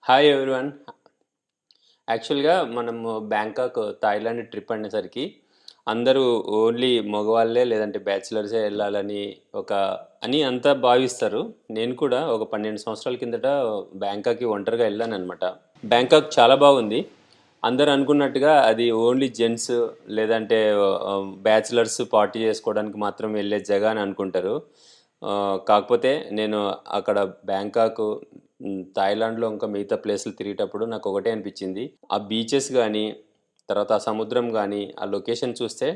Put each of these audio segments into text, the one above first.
Hi everyone. యాక్చువల్గా మనము Bangkok Thailand trip అనేసరికి అందరూ ఓన్లీ మగవాళ్ళే లేదంటే బ్యాచిలర్సే వెళ్ళాలని ఒక అని అంతా భావిస్తారు. నేను కూడా ఒక 12 సంవత్సరాల కిందట బ్యాంకాక్కి ఒంటరిగా వెళ్ళాను అనమాట. బ్యాంకాక్ చాలా బాగుంది. అందరూ అనుకున్నట్టుగా అది ఓన్లీ జెంట్స్ లేదంటే బ్యాచిలర్స్ పార్టీ చేసుకోవడానికి మాత్రం వెళ్ళే జగ అని అనుకుంటారు. కాకపోతే నేను అక్కడ బ్యాంకాక్ థాయిలాండ్లో ఇంకా మిగతా ప్లేసులు తిరిగేటప్పుడు నాకు ఒకటే అనిపించింది. ఆ బీచెస్ కానీ తర్వాత ఆ సముద్రం కానీ ఆ లొకేషన్ చూస్తే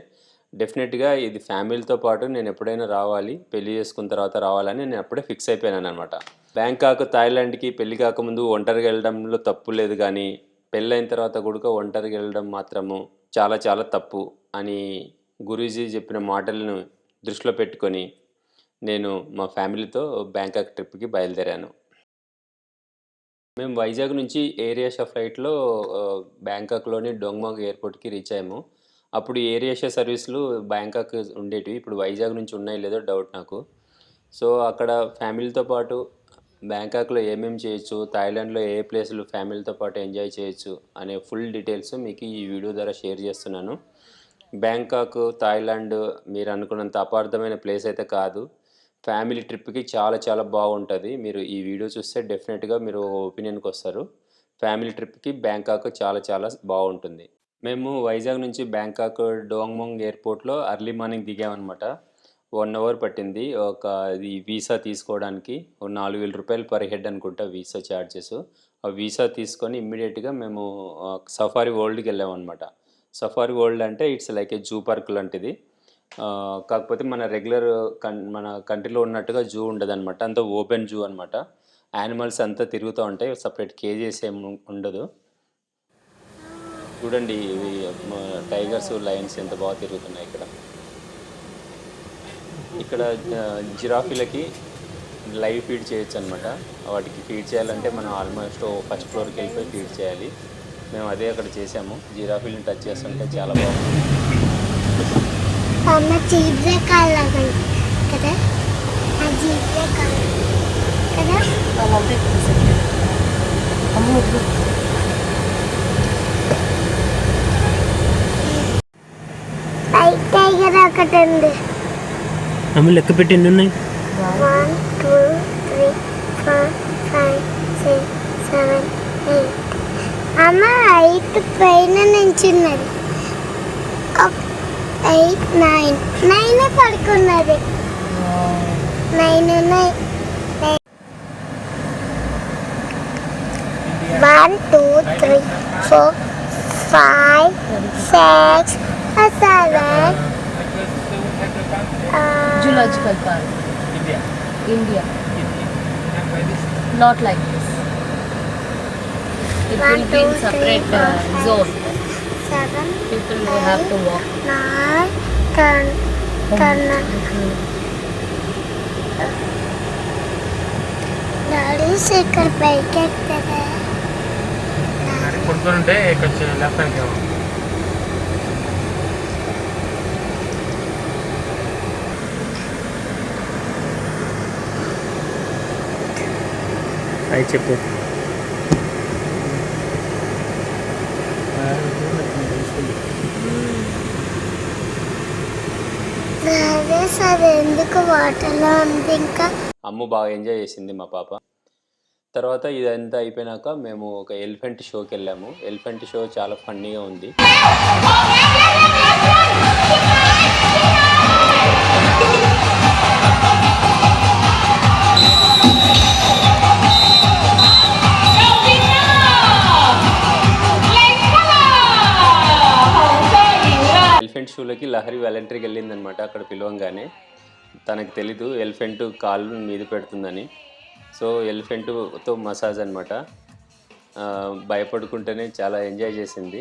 డెఫినెట్గా ఇది ఫ్యామిలీతో పాటు నేను ఎప్పుడైనా రావాలి, పెళ్లి చేసుకున్న తర్వాత రావాలని నేను అప్పుడే ఫిక్స్ అయిపోయాను అనమాట. బ్యాంకాక్ థాయిలాండ్కి పెళ్లి కాకముందు ఒంటరిగా వెళ్ళడంలో తప్పు లేదు, కానీ పెళ్ళైన తర్వాత కూడా ఒంటరిగా వెళ్ళడం మాత్రము చాలా చాలా తప్పు అని గురూజీ చెప్పిన మాటలను దృష్టిలో పెట్టుకొని నేను మా ఫ్యామిలీతో బ్యాంకాక్ ట్రిప్కి బయలుదేరాను. మేము వైజాగ్ నుంచి ఎయిర్ ఏషియా ఫ్లైట్లో బ్యాంకాక్లోని డోంగ్మాంగ్ ఎయిర్పోర్ట్కి రీచ్ అయ్యాము. అప్పుడు ఎయిర్ ఏషియా సర్వీసులు బ్యాంకాక్ ఉండేటివి, ఇప్పుడు వైజాగ్ నుంచి ఉన్నాయో లేదో డౌట్ నాకు. సో అక్కడ ఫ్యామిలీతో పాటు బ్యాంకాక్లో ఏమేమి చేయొచ్చు, థాయిలాండ్లో ఏ ప్లేసులు ఫ్యామిలీతో పాటు ఎంజాయ్ చేయొచ్చు అనే ఫుల్ డీటెయిల్స్ మీకు ఈ వీడియో ద్వారా షేర్ చేస్తున్నాను. బ్యాంకాక్ థాయిలాండ్ మీరు అనుకున్నంత అపార్థమైన ప్లేస్ అయితే కాదు. ఫ్యామిలీ ట్రిప్కి చాలా చాలా బాగుంటుంది. మీరు ఈ వీడియో చూస్తే డెఫినెట్గా మీరు ఒపీనియన్కి వస్తారు. ఫ్యామిలీ ట్రిప్కి బ్యాంకాక్ చాలా చాలా బాగుంటుంది. మేము వైజాగ్ నుంచి బ్యాంకాక్ డోంగ్మాంగ్ ఎయిర్పోర్ట్లో ఎర్లీ మార్నింగ్ దిగామన్నమాట. 1 అవర్ పట్టింది. ఇది వీసా తీసుకోవడానికి 4,000 రూపాయలు పర్ హెడ్ అనుకుంటా వీసా ఛార్జెస్. ఆ వీసా తీసుకొని ఇమ్మీడియట్గా మేము సఫారీ వరల్డ్కి వెళ్ళామన్నమాట. సఫారీ వరల్డ్ అంటే it's like A zoo park లాంటిది. కాకపోతే మన కంట్రీలో ఉన్నట్టుగా జూ ఉండదన్నమాట. అంతా ఓపెన్ జూ అనమాట. యానిమల్స్ అంతా తిరుగుతూ ఉంటాయి, సపరేట్ కేజెస్ ఏం ఉండదు. చూడండి ఇవి టైగర్స్, లయన్స్ ఎంత బాగా తిరుగుతున్నాయి ఇక్కడ. ఇక్కడ జిరాఫీలకి లైవ్ ఫీడ్ చేయొచ్చు అనమాట. వాటికి ఫీడ్ చేయాలంటే మనం ఆల్మోస్ట్ ఫస్ట్ ఫ్లోర్కి వెళ్ళిపోయి ఫీడ్ చేయాలి. మేము అదే అక్కడ చేసాము. జిరాఫీలను టచ్ చేస్తుంటే చాలా బాగుంది. అమ్మ జీబ్రా కాళ్ళ కదా, ఆ జీబ్రా కాళ్ళ కదా వైట్ టైగర్ ఒకటి ఉంది. అమ్మ లెక్క పెట్టి ఎన్ని ఉన్నాయి? 1 2 3 4 5 6 7 8. అమ్మ 8 పైన నించున్నది. 8 9 పడుకున్నది. 9 ఉన్నాయి. 1 2 3 4 5 6 7. Zoological Park. India. Not like this. It will be in separate zone. 7 People will have to walk. 9 10 daddy ఇక్కడ పైకి ఎక్కదా పడుకుంటే కొంచెం లెఫ్ట్ హ్యాండ్ అయి చెప్పు. సరే ఎందుకు వాటర్లో ఉంది. ఇంకా అమ్ము బాగా ఎంజాయ్ చేసింది మా పాప. తర్వాత ఇదంతా అయిపోయినాక మేము ఒక ఎలిఫెంట్ షోకి వెళ్ళాము. ఎలిఫెంట్ షో చాలా ఫన్నీగా ఉంది. ఎలిఫెంట్ షోలోకి లహరి వాలంటరీకి వెళ్ళిందనమాట. అక్కడ పిలవంగానే తనకు తెలీదు ఎలిఫెంట్ కాళ్ళు మీద పెడుతుందని. సో ఎలిఫెంట్తో మసాజ్ అనమాట. భయపడుకుంటేనే చాలా ఎంజాయ్ చేసింది.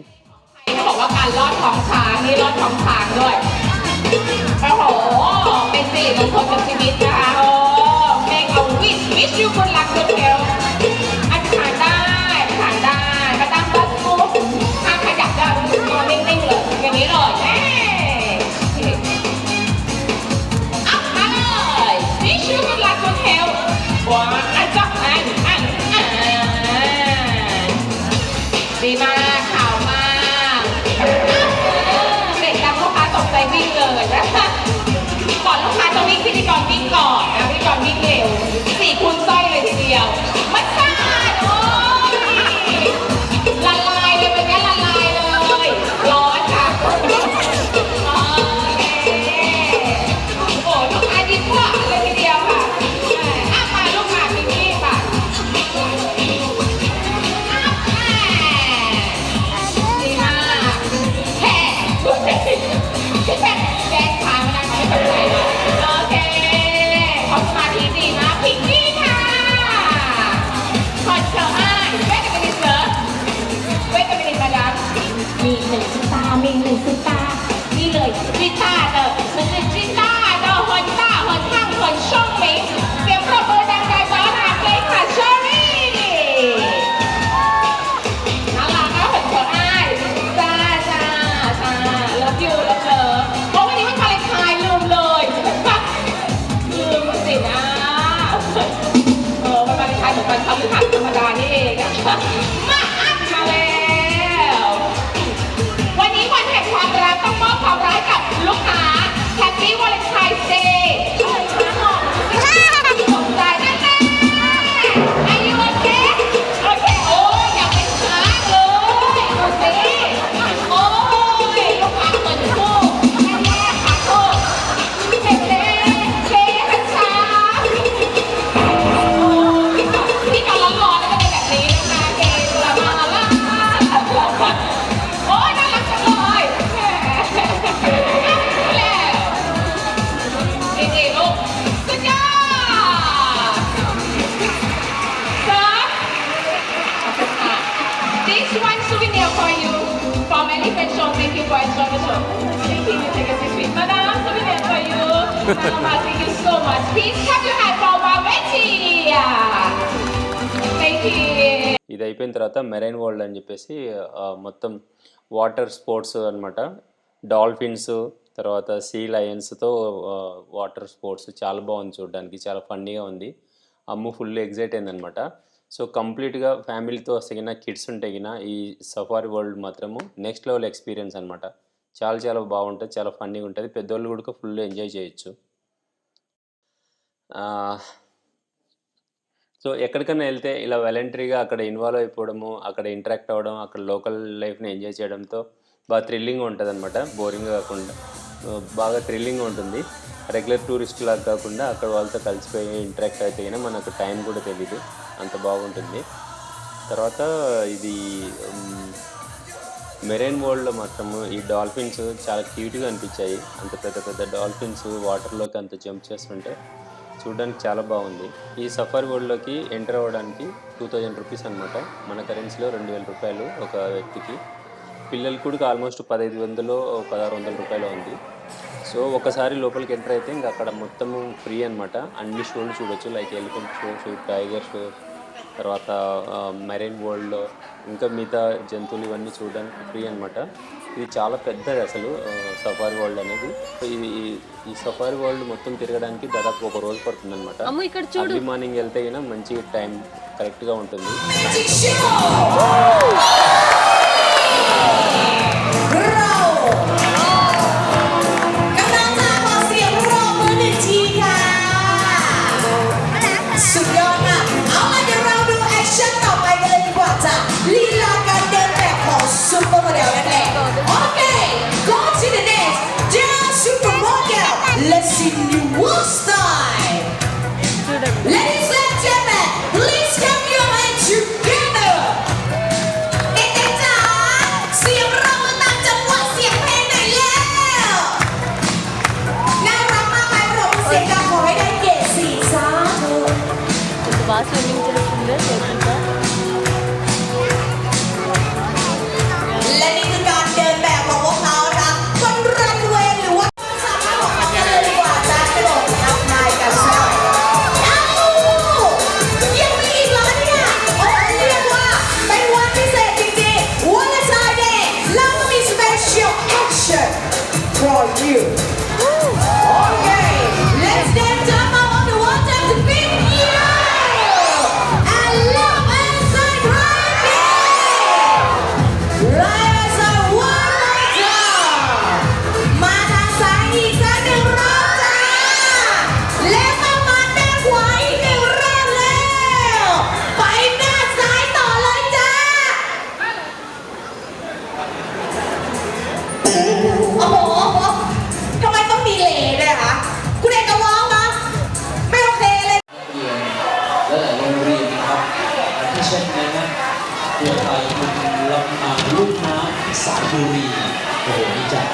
เอาผู้ขับธรรมดานี่เองนะคะมาแล้ววันนี้วันแห่งความรักต้องมอบความรักกับลูกค้า Happy Valentine's Day ตกใจแน่ๆ Are you okay? โอเคโอ้ยอย่าไปช้าเลยดูสิโอ้ยลูกค้าเหมือนคู่แม่ค่ะโทษเท่ๆเท่ค่ะช้าพี่ก่อนร้อนๆแล้วก็เป็นแบบนี้นะคะเกย์ตัวมาล่าโอ้ยน่ารักจังเลยแล้วเก๋ๆลูกสุดยอดThis one souvenir for you from Elephant Show. Thank you for enjoying the show. Thank you. Take a seat, Madam. Souvenir for you. Madam, thank you so much. Please clap your hands for Maweti. Thank you. ఇది అయిపోయిన తర్వాత marine world అని చెప్పేసి మొత్తం water sports అనమాట. Dolphins, తర్వాత see లయన్స్తో water sports చాలా బాగుంది చూడడానికి, చాలా ఫన్నీగా ఉంది. అమ్ము ఫుల్ ఎగ్జైట్ అయిందనమాట. సో కంప్లీట్గా ఫ్యామిలీతో వస్తే కిడ్స్ ఉంటే ఈ సఫారీ వరల్డ్ మాత్రము నెక్స్ట్ లెవెల్ ఎక్స్పీరియన్స్ అనమాట. చాలా చాలా బాగుంటుంది, చాలా ఫన్నీగా ఉంటుంది, పెద్దోళ్ళు కూడా ఫుల్ ఎంజాయ్ చేయొచ్చు. సో ఎక్కడికైనా వెళ్తే ఇలా వాలంటరీగా అక్కడ ఇన్వాల్వ్ అయిపోవడము, అక్కడ ఇంటరాక్ట్ అవ్వడం, అక్కడ లోకల్ లైఫ్ని ఎంజాయ్ చేయడంతో బాగా థ్రిల్లింగ్గా ఉంటుంది అనమాట. బోరింగ్ కాకుండా బాగా థ్రిల్లింగ్గా ఉంటుంది. రెగ్యులర్ టూరిస్ట్ లాగా కాకుండా అక్కడ వాళ్ళతో కలిసిపోయి ఇంటరాక్ట్ అయితే కానీ మనకు టైం కూడా తెలీదు, అంత బాగుంటుంది. తర్వాత ఇది మెరైన్ వరల్డ్లో మాత్రము ఈ డాల్ఫిన్స్ చాలా క్యూట్గా అనిపించాయి. అంత పెద్ద పెద్ద డాల్ఫిన్స్ వాటర్లోకి అంత జంప్ చేస్తుంటే చూడడానికి చాలా బాగుంది. ఈ సఫారీ వరల్డ్లోకి ఎంటర్ అవ్వడానికి 2000 రూపీస్ అనమాట. మన కరెన్సీలో 2000 రూపాయలు ఒక వ్యక్తికి. పిల్లలకి కూడా ఆల్మోస్ట్ 1500-1600 రూపాయలు ఉంది. సో ఒకసారి లోపలికి ఎంటర్ అయితే ఇంకా అక్కడ మొత్తము ఫ్రీ అనమాట. అన్ని షోలు చూడొచ్చు, like elephant shows, tiger shows, తర్వాత మెరైన్ వరల్డ్లో ఇంకా మిగతా జంతువులు ఇవన్నీ చూడడానికి ఫ్రీ అనమాట. ఇది చాలా పెద్దది అసలు సఫారీ వరల్డ్ అనేది. ఈ సఫారీ వరల్డ్ మొత్తం తిరగడానికి దాదాపు ఒక రోజు పడుతుంది అనమాట. అర్లీ మార్నింగ్ వెళ్తే అయినా మంచి టైం కరెక్ట్గా ఉంటుంది. Let's see new world style. Ladies and gentlemen, please clap your hands together. เสียงเรามาตามจังหวะเสียงเพลงหน่อยแล้วน่ารักมากไหมเราเสียงดังขอให้ได้เกียรติสีสาธุ బాగా స్విమ్మింగ్ చేస్తుండే చేస్తుందా? และนี่คือการเดินแบบของพวกเขานะบนรันเวย์หรือว่าสามารถบอกกันเลยดีกว่าจะกระโดดทักทายกันสักหน่อยยังมีอีกเหรอเนี่ยโอ้เรียกว่าเป็นวันพิเศษจริงๆ Valentine's Day เราก็มี special action for you Okay let's dance up on the water to be here and love and celebrate Rise up one more time มาทางซ้ายอีกสักหนึ่งรอบจ้าแล้วก็มาด้านขวาอีกหนึ่งรอบแล้วไปด้านซ้ายต่อเลยจ้าโอ้โหทำไมต้องมีเลย์ด้วยคะคุณเอกร้องมาไม่โอเคเลย และหลายโรงเรียนนะครับที่เช่นนั้นนะตัวไทยคุณลำนางลูกน้ำสายบุรีโอ้โหนี่จาก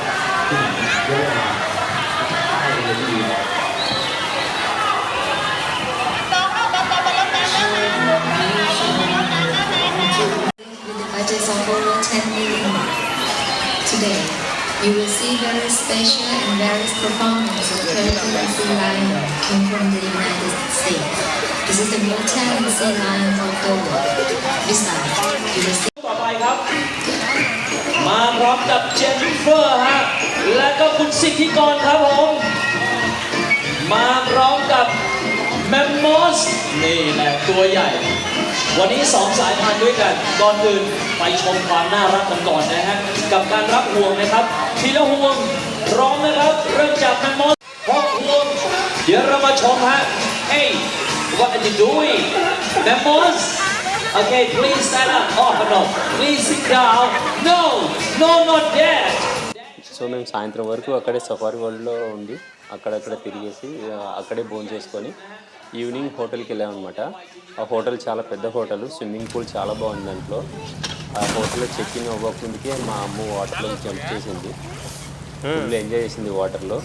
ที่ไหนเยอะมาให้เลยทีเดียว With a budget of over 10 million today, you will see very special and various performances of turtle and sea lion came from the United States. This is the new talent sea lion of the world. Besides, you will see ต่อไปครับ มาพร้อมกับเจนนิเฟอร์ฮะและก็คุณสิทธิกรครับผมมาพร้อมกับ แมมมอสนี่แหละตัวใหญ่ วันนี้2 สายพันธุ์ด้วยกันก่อนอื่นไปชมความน่ารักกันก่อนนะฮะกับการรับห่วงนะครับทีละห่วงพร้อมนะครับเริ่มจากแมมมอส6 ห่วงเดี๋ยวเรามาชมฮะ Hey what are you doing แมมมอส Okay please stand up oh no please sit down no not that so మేము సాయంత్రం వరకు అక్కడే safari వరల్డ్లో ఉండి అక్కడక్కడ తిరిగేసి అక్కడే భోజనం చేసుకొని ఈవినింగ్ హోటల్కి వెళ్ళామన్నమాట. ఆ హోటల్ చాలా పెద్ద హోటల్, స్విమ్మింగ్ పూల్ చాలా బాగుంది దాంట్లో. ఆ హోటల్లో చెక్ ఇన్ అవ్వకుండాకే మా అమ్మ వాటర్లో జంప్ చేసింది, ఫుల్ ఎంజాయ్ చేసింది వాటర్లో.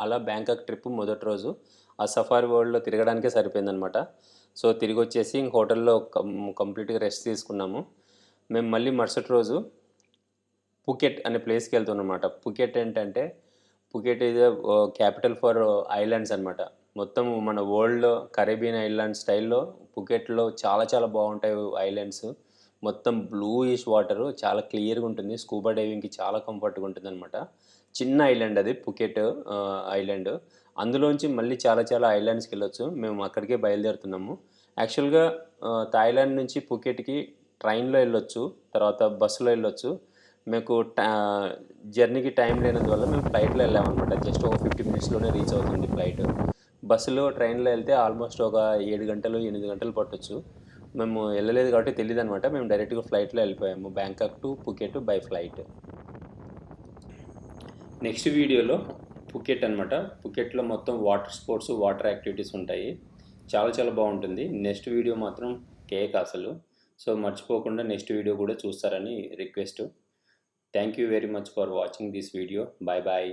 అలా బ్యాంకాక్ ట్రిప్ మొదటి రోజు ఆ సఫారీ వరల్డ్లో తిరగడానికే సరిపోయిందనమాట. సో తిరిగి వచ్చేసి హోటల్లో కంప్లీట్గా రెస్ట్ తీసుకున్నాము. మేము మళ్ళీ మరుసటి రోజు పుకెట్ అనే ప్లేస్కి వెళ్తున్నాం అనమాట. పుకెట్ ఏంటంటే Phuket is capital for islands అనమాట. మొత్తం మన వరల్డ్లో కరేబియన్ ఐలాండ్ స్టైల్లో పుకెట్లో చాలా చాలా బాగుంటాయి ఐలాండ్స్. మొత్తం బ్లూయిష్ వాటరు, చాలా క్లియర్గా ఉంటుంది, స్కూబా డైవింగ్కి చాలా కంఫర్ట్గా ఉంటుంది అనమాట. చిన్న ఐలాండ్ అది పుకెట్ ఐలాండ్. అందులోంచి మళ్ళీ చాలా చాలా ఐలాండ్స్కి వెళ్ళొచ్చు. మేము అక్కడికే బయలుదేరుతున్నాము. యాక్చువల్గా థాయిలాండ్ నుంచి పుకెట్కి ట్రైన్లో వెళ్ళొచ్చు, తర్వాత బస్సులో వెళ్ళొచ్చు. మీకు జర్నీకి టైం లేనందువల్ల మేము ఫ్లైట్లో వెళ్ళామన్నమాట. జస్ట్ ఒక 50 మినిట్స్లోనే రీచ్ అవుతుంది ఫ్లైట్. బస్సులో ట్రైన్లో వెళ్తే ఆల్మోస్ట్ ఒక 7 గంటలు 8 గంటలు పట్టొచ్చు. మేము వెళ్ళలేదు కాబట్టి తెలియదు అనమాట. మేము డైరెక్ట్గా ఫ్లైట్లో వెళ్ళిపోయాము Bangkok to Phuket by flight. Next వీడియోలో పుకెట్ అనమాట. పుకెట్లో మొత్తం వాటర్ స్పోర్ట్స్, వాటర్ యాక్టివిటీస్ ఉంటాయి. చాలా చాలా బాగుంటుంది. నెక్స్ట్ వీడియో మాత్రం కేక్ అసలు. సో మర్చిపోకుండా నెక్స్ట్ వీడియో కూడా చూస్తారని request. Thank you very much for watching this video. Bye bye.